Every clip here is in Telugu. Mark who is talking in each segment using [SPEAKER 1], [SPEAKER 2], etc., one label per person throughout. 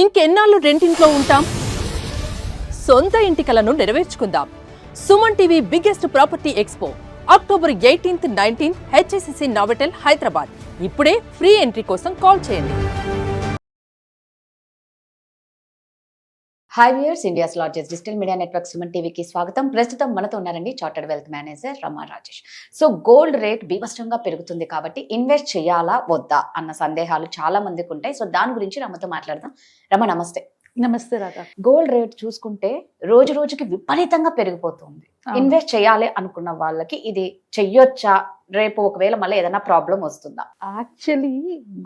[SPEAKER 1] ఇంకెన్నాళ్ళు రెంటింట్లో ఉంటాం? సొంత ఇంటి కలను నెరవేర్చుకుందాం. Suman TV biggest property expo October 18th, 19th HSCC Novotel Hyderabad. ఇప్పుడే ఫ్రీ ఎంట్రీ కోసం కాల్ చేయండి.
[SPEAKER 2] Hi viewers, India's largest digital media network Suman టీవీకి స్వాగతం. ప్రస్తుతం మనతో ఉన్నారండి chartered wealth manager Rama Rajesh. So gold rate బీభత్సంగా పెరుగుతుంది కాబట్టి ఇన్వెస్ట్ చేయాలా వద్దా అన్న సందేహాలు చాలా మందికి ఉంటాయి. సో దాని గురించి రమతో మాట్లాడదాం. రమ నమస్తే.
[SPEAKER 3] నమస్తే రాధా.
[SPEAKER 2] గోల్డ్ రేట్ చూసుకుంటే రోజు రోజుకి విపరీతంగా పెరిగిపోతుంది. ఇన్వెస్ట్ చేయాలి అనుకున్న వాళ్ళకి ఇది చెయ్యొచ్చా? రేపు ఒకవేళ మళ్ళీ ఏదైనా ప్రాబ్లం వస్తుందా?
[SPEAKER 3] యాక్చువల్లీ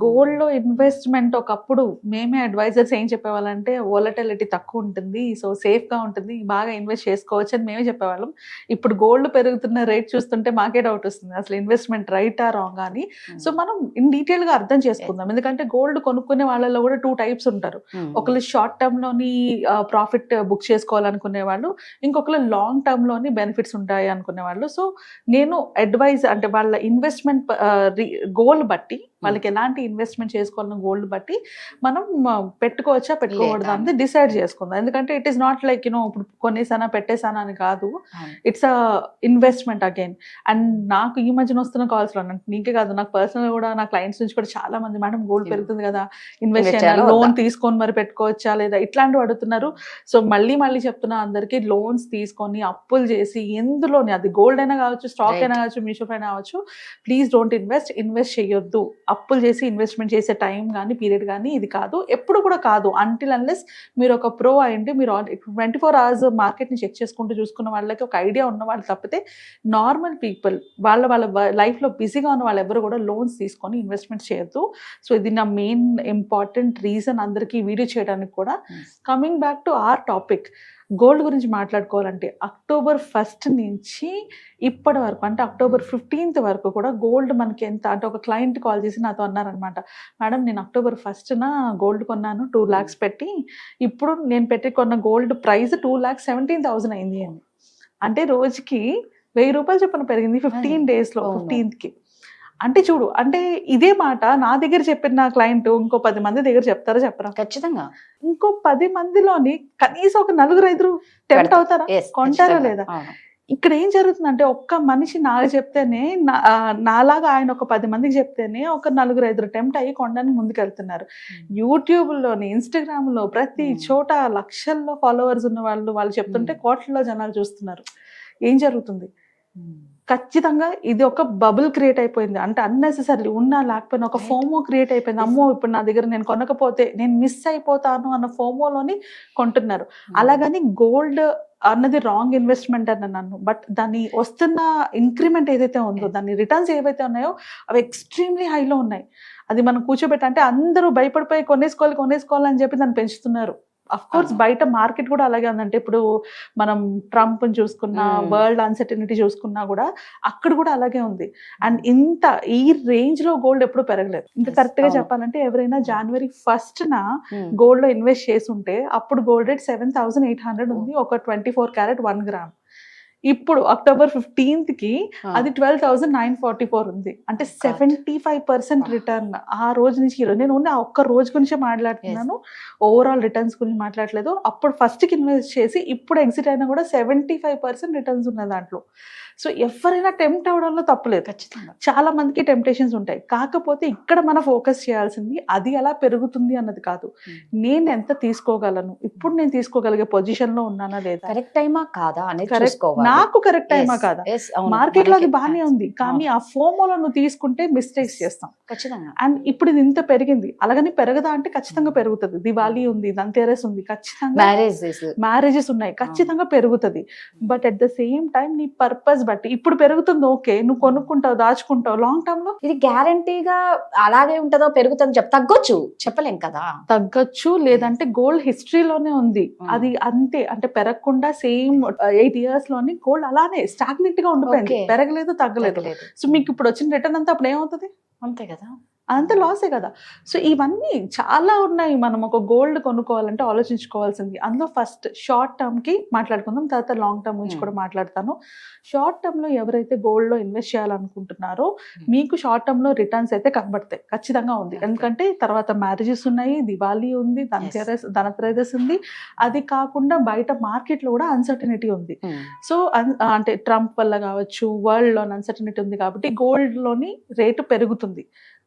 [SPEAKER 3] గోల్డ్ లో ఇన్వెస్ట్మెంట్ ఒకప్పుడు మేమే అడ్వైజర్స్ ఏం చెప్పేవాళ్ళంటే వోలటిలిటీ తక్కువ ఉంటుంది, సో సేఫ్ గా ఉంటుంది, బాగా ఇన్వెస్ట్ చేసుకోవచ్చు అని మేమే చెప్పేవాళ్ళం. ఇప్పుడు గోల్డ్ పెరుగుతున్న రేట్ చూస్తుంటే మాకే డౌట్ వస్తుంది, అసలు ఇన్వెస్ట్మెంట్ రైటా రాంగ్ అని. సో మనం ఇన్ డీటెయిల్ గా అర్థం చేసుకుందాం. ఎందుకంటే గోల్డ్ కొనుక్కునే వాళ్ళలో కూడా 2 types ఉంటారు. ఒకళ్ళు షార్ట్ టర్మ్ లోని ప్రాఫిట్ బుక్ చేసుకోవాలనుకునే వాళ్ళు, ఇంకొకరు లాంగ్ టర్మ్ లోని బెనిఫిట్స్ ఉంటాయి అనుకునే వాళ్ళు. సో నేను అడ్వైజ్ అంటే వాళ్ళ ఇన్వెస్ట్మెంట్ గోల్ బట్టి, వాళ్ళకి ఎలాంటి ఇన్వెస్ట్మెంట్ చేసుకోవాలన్న గోల్డ్ బట్టి మనం పెట్టుకోవచ్చా పెట్టుకోకూడదా అనేది డిసైడ్ చేసుకుందాం. ఎందుకంటే ఇట్ ఈస్ నాట్ లైక్ ఇప్పుడు కొనేసానా పెట్టేసానా అని కాదు, it's a investment again. And నాకు ఈ మధ్యన వస్తున్న కాల్స్ లో, నీకే కాదు నాకు పర్సనల్ కూడా, నా క్లయింట్స్ నుంచి కూడా చాలా మంది, మేడం గోల్డ్ పెరుగుతుంది కదా, ఇన్వెస్ట్ చేయాలి, లోన్ తీసుకొని మరి పెట్టుకోవచ్చా లేదా, ఇట్లాంటివి అడుగుతున్నారు. సో మళ్ళీ చెప్తున్నా అందరికీ, లోన్స్ తీసుకొని అప్పులు చేసి ఎందులోని, అది గోల్డ్ అయినా కావచ్చు, స్టాక్ అయినా కావచ్చు, మ్యూచువల్ ఫండ్ కావచ్చు, ప్లీజ్ డోంట్ ఇన్వెస్ట్ చేయొద్దు. అప్పులు చేసి ఇన్వెస్ట్మెంట్ చేసే టైం కానీ పీరియడ్ కానీ ఇది కాదు, ఎప్పుడు కూడా కాదు. అంటిల్ అన్లెస్ మీరు ఒక ప్రో అయ్యండి, మీరు 24 hours మార్కెట్ని చెక్ చేసుకుంటూ చూసుకున్న వాళ్ళకి, ఒక ఐడియా ఉన్న వాళ్ళు తప్పితే నార్మల్ పీపుల్ వాళ్ళ లైఫ్లో బిజీగా ఉన్న వాళ్ళు ఎవరు కూడా లోన్స్ తీసుకొని ఇన్వెస్ట్మెంట్ చేయొద్దు. సో ఇది నా మెయిన్ ఇంపార్టెంట్ రీజన్ అందరికీ వీడియో చేయడానికి కూడా. Coming back to our topic, gold గురించి మాట్లాడుకోవాలంటే October 1st నుంచి ఇప్పటి వరకు, అంటే October 15th వరకు కూడా గోల్డ్ మనకి ఎంత అంటే, ఒక క్లయింట్ కాల్ చేసి నాతో అన్నారనమాట, మేడం నేను October 1st గోల్డ్ కొన్నాను 2 lakhs పెట్టి, ఇప్పుడు నేను పెట్టి కొన్న గోల్డ్ ప్రైస్ 2,17,000 అయింది అని. అంటే రోజుకి 1000 రూపాయలు చొప్పున పెరిగింది 15 days లో, 15th. అంటే చూడు, అంటే ఇదే మాట నా దగ్గర చెప్పిన క్లయింట్ ఇంకో 10 మంది దగ్గర చెప్తారా చెప్పరా?
[SPEAKER 2] ఖచ్చితంగా.
[SPEAKER 3] ఇంకో 10 మందిలోని కనీసం ఒక 4-5 టెంప్ట్ అవుతారా, కొంటారా లేదా? ఇక్కడ ఏం జరుగుతుందంటే, ఒక్క మనిషి నాకు చెప్తేనే, నాలాగా ఆయన ఒక 10 మందికి చెప్తేనే ఒక 4-5 టెంప్ట్ అయ్యి కొనడానికి ముందుకు వెళ్తున్నారు. యూట్యూబ్లోని, ఇన్స్టాగ్రామ్లో, ప్రతి చోట లక్షల్లో ఫాలోవర్స్ ఉన్న వాళ్ళు చెప్తుంటే కోట్లలో జనాలు చూస్తున్నారు. ఏం జరుగుతుంది? ఖచ్చితంగా ఇది ఒక బబుల్ క్రియేట్ అయిపోయింది. అంటే అన్నెసెసరీ ఉన్నా లేకపోయినా ఒక ఫోమో క్రియేట్ అయిపోయింది. అమ్మో ఇప్పుడు నా దగ్గర నేను కొనకపోతే నేను మిస్ అయిపోతాను అన్న ఫోమోలోని కొంటున్నారు. అలాగని గోల్డ్ అన్నది రాంగ్ ఇన్వెస్ట్మెంట్ అన్న నన్ను, బట్ దాని వస్తున్న ఇంక్రిమెంట్ ఏదైతే ఉందో, దాని రిటర్న్స్ ఏవైతే ఉన్నాయో అవి ఎక్స్ట్రీమ్లీ హైలో ఉన్నాయి. అది మనం కూర్చోబెట్టంటే అందరూ భయపడిపోయి కొనేసుకోవాలని చెప్పి దాన్ని పెంచుతున్నారు. అఫ్ కోర్స్ బయట మార్కెట్ కూడా అలాగే ఉందంటే, ఇప్పుడు మనం ట్రంప్ చూసుకున్నా, వరల్డ్ అన్సర్టనిటీ చూసుకున్నా కూడా అక్కడ కూడా అలాగే ఉంది. అండ్ ఈ రేంజ్ లో గోల్డ్ ఎప్పుడు పెరగలేదు. ఇంకా కరెక్ట్ గా చెప్పాలంటే, ఎవరైనా January 1st గోల్డ్ లో ఇన్వెస్ట్ చేసి ఉంటే అప్పుడు గోల్డ్ రేట్ 7,800 ఉంది, ఒక 24 karat 1 gram. ఇప్పుడు October 15th అది 12,944 ఉంది. అంటే 75% రిటర్న్ ఆ రోజు నుంచి. నేను ఉన్న ఒక్క రోజు గురించి మాట్లాడుతున్నాను, ఓవరాల్ రిటర్న్స్ గురించి మాట్లాడలేదు. అప్పుడు ఫస్ట్కి ఇన్వెస్ట్ చేసి ఇప్పుడు ఎగ్జిట్ అయినా కూడా 75% రిటర్న్స్ ఉన్నాయి దాంట్లో. సో ఎవరైనా టెంప్ట్ అవడంలో తప్పులేదు. ఖచ్చితంగా చాలా మందికి టెంప్టేషన్స్ ఉంటాయి. కాకపోతే ఇక్కడ మనం ఫోకస్ చేయాల్సింది అది ఎలా పెరుగుతుంది అన్నది కాదు, నేను ఎంత తీసుకోగలను, ఇప్పుడు నేను తీసుకోగలిగే పొజిషన్ లో ఉన్నానా లేదా,
[SPEAKER 2] కరెక్ట్ టైమా కాదా అనేది
[SPEAKER 3] నాకు కరెక్ట్ టైమా కాదా. మార్కెట్ లో అది బాగానే ఉంది, కానీ ఆ ఫోమోలో నువ్వు తీసుకుంటే మిస్టేక్స్ చేస్తాం.
[SPEAKER 2] ఖచ్చితంగా.
[SPEAKER 3] అండ్ ఇప్పుడు ఇది ఇంత పెరిగింది, అలాగని పెరగదా అంటే ఖచ్చితంగా పెరుగుతుంది. దివాళీ ఉంది, ధన్తేరస్ ఉంది, ఖచ్చితంగా మ్యారేజెస్ ఉన్నాయి, ఖచ్చితంగా పెరుగుతుంది. But at the same time నీ పర్పస్ బట్టి ఇప్పుడు పెరుగుతుంది. ఓకే, నువ్వు కొనుక్కుంటావు, దాచుకుంటావు, లాంగ్ టర్మ్ లో
[SPEAKER 2] ఇది గ్యారంటీగా అలాగే ఉంటుందో పెరుగుతుందో తగ్గొచ్చు, చెప్పలేం కదా.
[SPEAKER 3] తగ్గొచ్చు, లేదంటే గోల్డ్ హిస్టరీలోనే ఉంది అది అంతే. అంటే పెరగకుండా సేమ్ 8 years లోని గోల్డ్ అలానే స్టాగ్నెంట్ గా ఉండిపోయింది, పెరగలేదు, తగ్గలేదు. సో మీకు ఇప్పుడు వచ్చిన రిటర్న్ అంతా అప్పుడు ఏమవుతుంది?
[SPEAKER 2] అంతే కదా.
[SPEAKER 3] అంత లాసే కదా. సో ఇవన్నీ చాలా ఉన్నాయి. మనం ఒక గోల్డ్ కొనుక్కోవాలంటే ఆలోచించుకోవాల్సింది. అందులో ఫస్ట్ షార్ట్ టర్మ్కి మాట్లాడుకుందాం, తర్వాత లాంగ్ టర్మ్ గురించి కూడా మాట్లాడతాను. షార్ట్ టర్మ్లో ఎవరైతే గోల్డ్లో ఇన్వెస్ట్ చేయాలనుకుంటున్నారో మీకు షార్ట్ టర్మ్లో రిటర్న్స్ అయితే కనబడతాయి, ఖచ్చితంగా ఉంది. ఎందుకంటే తర్వాత మ్యారేజెస్ ఉన్నాయి, దివాళీ ఉంది, ధనత్రయోదశి ఉంది, అది కాకుండా బయట మార్కెట్లో కూడా అన్సర్టనిటీ ఉంది. సో అంటే ట్రంప్ వల్ల కావచ్చు, వరల్డ్లో అన్సర్టనిటీ ఉంది కాబట్టి గోల్డ్లోని రేటు పెరుగుతుంది.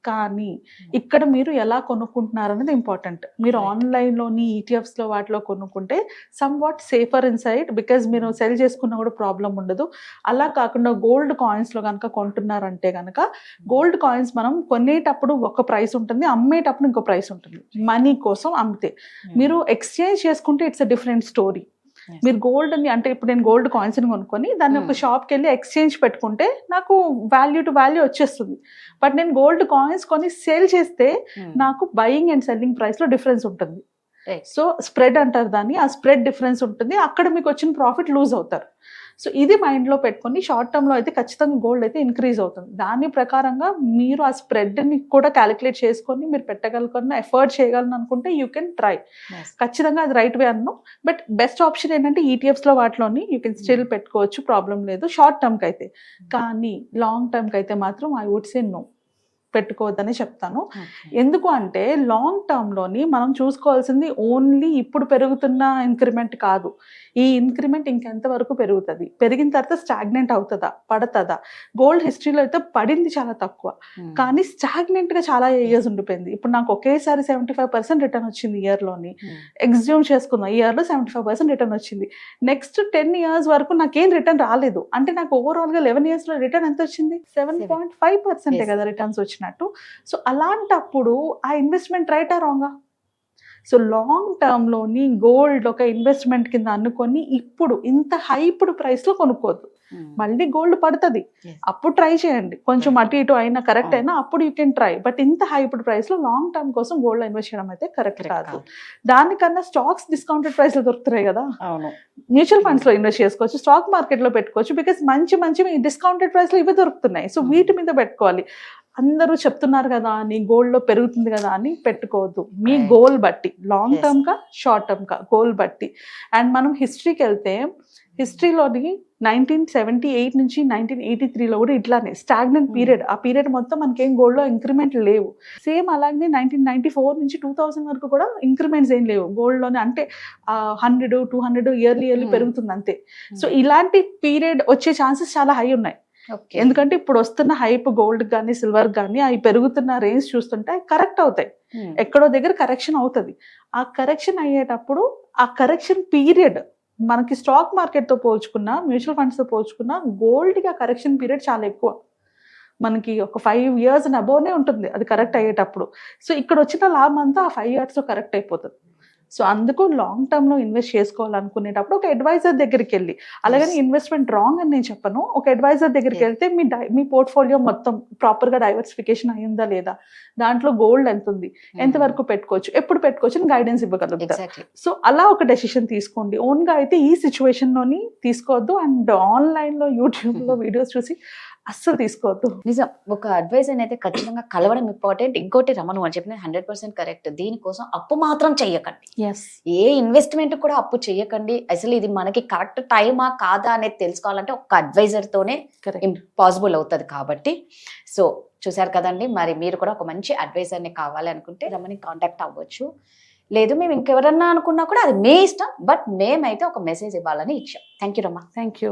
[SPEAKER 3] కానీ ఇక్కడ మీరు ఎలా కొనుక్కుంటున్నారు అనేది ఇంపార్టెంట్. మీరు ఆన్లైన్లోని ఈటీఎఫ్స్లో వాటిలో కొనుక్కుంటే some what safer in side, because మీరు సెల్ చేసుకున్నా కూడా ప్రాబ్లం ఉండదు. అలా కాకుండా గోల్డ్ కాయిన్స్లో కనుక కొంటున్నారంటే కనుక గోల్డ్ కాయిన్స్ మనం కొనేటప్పుడు ఒక ప్రైస్ ఉంటుంది, అమ్మేటప్పుడు ఇంకో ప్రైస్ ఉంటుంది. మనీ కోసం అమ్మితే మీరు ఎక్స్చేంజ్ చేసుకుంటే ఇట్స్ అ డిఫరెంట్ స్టోరీ. మీరు గోల్డ్ అని అంటే ఇప్పుడు నేను గోల్డ్ కాయిన్స్ ని కొనుక్కొని దాన్ని ఒక షాప్కి వెళ్ళి ఎక్స్చేంజ్ పెట్టుకుంటే నాకు వాల్యూ టు వాల్యూ వచ్చేస్తుంది. బట్ నేను గోల్డ్ కాయిన్స్ కొని సేల్ చేస్తే నాకు బయింగ్ అండ్ సెల్లింగ్ ప్రైస్ లో డిఫరెన్స్ ఉంటుంది. సో స్ప్రెడ్ అంటారు దాన్ని, ఆ స్ప్రెడ్ డిఫరెన్స్ ఉంటుంది, అక్కడ మీకు వచ్చిన ప్రాఫిట్ లూజ్ అవుతారు. సో ఇది మైండ్లో పెట్టుకొని షార్ట్ టర్మ్లో అయితే ఖచ్చితంగా గోల్డ్ అయితే ఇంక్రీజ్ అవుతుంది. దాని ప్రకారంగా మీరు ఆ స్ప్రెడ్ని కూడా క్యాలిక్యులేట్ చేసుకొని మీరు పెట్టగలను, ఎఫర్ట్ చేయగలను అనుకుంటే యూ కెన్ ట్రై. ఖచ్చితంగా అది రైట్ వే అన్నాను. బట్ బెస్ట్ ఆప్షన్ ఏంటంటే ఈటీఎఫ్స్లో వాటిలోని యూ కెన్ స్టిల్ పెట్టుకోవచ్చు, ప్రాబ్లం లేదు షార్ట్ టర్మ్కి అయితే. కానీ లాంగ్ టర్మ్కి అయితే మాత్రం ఐ వుడ్ సే నో, పెట్టుకోవద్దని చెప్తాను. ఎందుకు అంటే లాంగ్ టర్మ్లోని మనం చూసుకోవాల్సింది ఓన్లీ ఇప్పుడు పెరుగుతున్న ఇంక్రిమెంట్ కాదు. ఈ ఇంక్రిమెంట్ ఇంకెంత వరకు పెరుగుతుంది, పెరిగిన తర్వాత స్టాగ్నెంట్ అవుతుందా, పడుతుందా? గోల్డ్ హిస్టరీలో అయితే పడింది చాలా తక్కువ, కానీ స్టాగ్నెంట్గా చాలా ఇయర్స్ ఉండిపోయింది. ఇప్పుడు నాకు ఒకేసారి 75% రిటర్న్ వచ్చింది ఇయర్లోని. ఎగ్జ్యూమ్ చేసుకుందాం, ఈ ఇయర్లో 75% రిటర్న్ వచ్చింది. నెక్స్ట్ 10 years వరకు నాకేం రిటర్న్ రాలేదు. అంటే నాకు ఓవరాల్గా 11 yearsలో రిటర్న్ ఎంత వచ్చింది? 7.5% కదా రిటర్న్స్ వచ్చినట్టు. సో అలాంటప్పుడు ఆ ఇన్వెస్ట్మెంట్ రైటా రాంగా? సో లాంగ్ టర్మ్లోని గోల్డ్ ఒక ఇన్వెస్ట్మెంట్ కింద అనుకొని ఇప్పుడు ఇంత హైప్డ్ ప్రైస్లో కొనుక్కోవద్దు. మళ్ళీ గోల్డ్ పడుతుంది, అప్పుడు ట్రై చేయండి. కొంచెం అటు ఇటు అయినా కరెక్ట్ అయినా అప్పుడు యూ కెన్ ట్రై. బట్ ఇంత హైప్డ్ ప్రైస్లో లాంగ్ టర్మ్ కోసం గోల్డ్ ఇన్వెస్ట్ చేయడం అయితే కరెక్ట్ కాదు. దానికన్నా స్టాక్స్ డిస్కౌంటెడ్ ప్రైస్లో దొరుకుతున్నాయి కదా, మ్యూచువల్ ఫండ్స్లో ఇన్వెస్ట్ చేసుకోవచ్చు, స్టాక్ మార్కెట్లో పెట్టుకోవచ్చు. బికాస్ మంచి మంచి డిస్కౌంటెడ్ ప్రైస్లో ఇవి దొరుకుతున్నాయి. సో వీటి మీద పెట్టుకోవాలి. అందరూ చెప్తున్నారు కదా అని గోల్డ్లో పెరుగుతుంది కదా అని పెట్టుకోవద్దు. మీ గోల్ బట్టి, లాంగ్ టర్మ్గా షార్ట్ టర్మ్గా గోల్ బట్టి. అండ్ మనం హిస్టరీకి వెళ్తే హిస్టరీలోని 1978 నుంచి 1983లో కూడా ఇట్లానే స్టాగ్నెంట్ పీరియడ్. ఆ పీరియడ్ మొత్తం మనకేం గోల్డ్లో ఇంక్రిమెంట్ లేవు. సేమ్ అలాగే 1994 నుంచి 2000 వరకు కూడా ఇంక్రిమెంట్స్ ఏం లేవు గోల్డ్లోనే. అంటే 100, 200 ఇయర్లీ పెరుగుతుంది అంతే. సో ఇలాంటి పీరియడ్ వచ్చే ఛాన్సెస్ చాలా హై ఉన్నాయి. ఎందుకంటే ఇప్పుడు వస్తున్న హైప్ గోల్డ్ కానీ సిల్వర్ కానీ అవి పెరుగుతున్న రేంజ్ చూస్తుంటే కరెక్ట్ అవుతాయి. ఎక్కడో దగ్గర కరెక్షన్ అవుతుంది. ఆ కరెక్షన్ అయ్యేటప్పుడు ఆ కరెక్షన్ పీరియడ్ మనకి స్టాక్ మార్కెట్తో పోల్చుకున్నా, మ్యూచువల్ ఫండ్స్తో పోల్చుకున్నా గోల్డ్కి ఆ కరెక్షన్ పీరియడ్ చాలా ఎక్కువ. మనకి ఒక 5 years అబోవ్నే ఉంటుంది అది కరెక్ట్ అయ్యేటప్పుడు. సో ఇక్కడ వచ్చిన లాభం అంతా ఆ 5 yearsలో కరెక్ట్ అయిపోతుంది. సో అందుకు లాంగ్ టర్మ్లో ఇన్వెస్ట్ చేసుకోవాలనుకునేటప్పుడు ఒక అడ్వైజర్ దగ్గరికి వెళ్ళి, అలాగని ఇన్వెస్ట్మెంట్ రాంగ్ అని నేను చెప్పను, ఒక అడ్వైజర్ దగ్గరికి వెళ్తే మీ పోర్ట్ఫోలియో మొత్తం ప్రాపర్గా డైవర్సిఫికేషన్ అయ్యిందా లేదా, దాంట్లో గోల్డ్ ఎంత ఉంది, ఎంతవరకు పెట్టుకోవచ్చు, ఎప్పుడు పెట్టుకోవచ్చు అని గైడెన్స్ ఇవ్వగలుగుతారు. సో అలా ఒక డెసిషన్ తీసుకోండి. ఓన్గా అయితే ఈ సిచ్యువేషన్లోని తీసుకోవద్దు. అండ్ ఆన్లైన్లో యూట్యూబ్లో వీడియోస్ చూసి అస్సలు తీసుకోవద్దు.
[SPEAKER 2] నిజం, ఒక అడ్వైజర్ అయితే ఖచ్చితంగా కలవడం ఇంపార్టెంట్. ఇంకోటి రమను అని చెప్పిన 100% కరెక్ట్. దీనికోసం అప్పు మాత్రం చెయ్యకండి. ఏ ఇన్వెస్ట్మెంట్ కూడా అప్పు చెయ్యకండి. అసలు ఇది మనకి కరెక్ట్ టైమా కాదా అనేది తెలుసుకోవాలంటే ఒక అడ్వైజర్తోనే పాసిబుల్ అవుతుంది. కాబట్టి సో చూసారు కదండి, మరి మీరు కూడా ఒక మంచి అడ్వైజర్ని కావాలి అనుకుంటే రమని కాంటాక్ట్ అవ్వచ్చు. లేదు మేము ఇంకెవరన్నా అనుకున్నా కూడా అది మీ ఇష్టం. బట్ మేమైతే ఒక మెసేజ్ ఇవ్వాలని ఇచ్చాం. థ్యాంక్ యూ రమ్మ.
[SPEAKER 3] Thank you.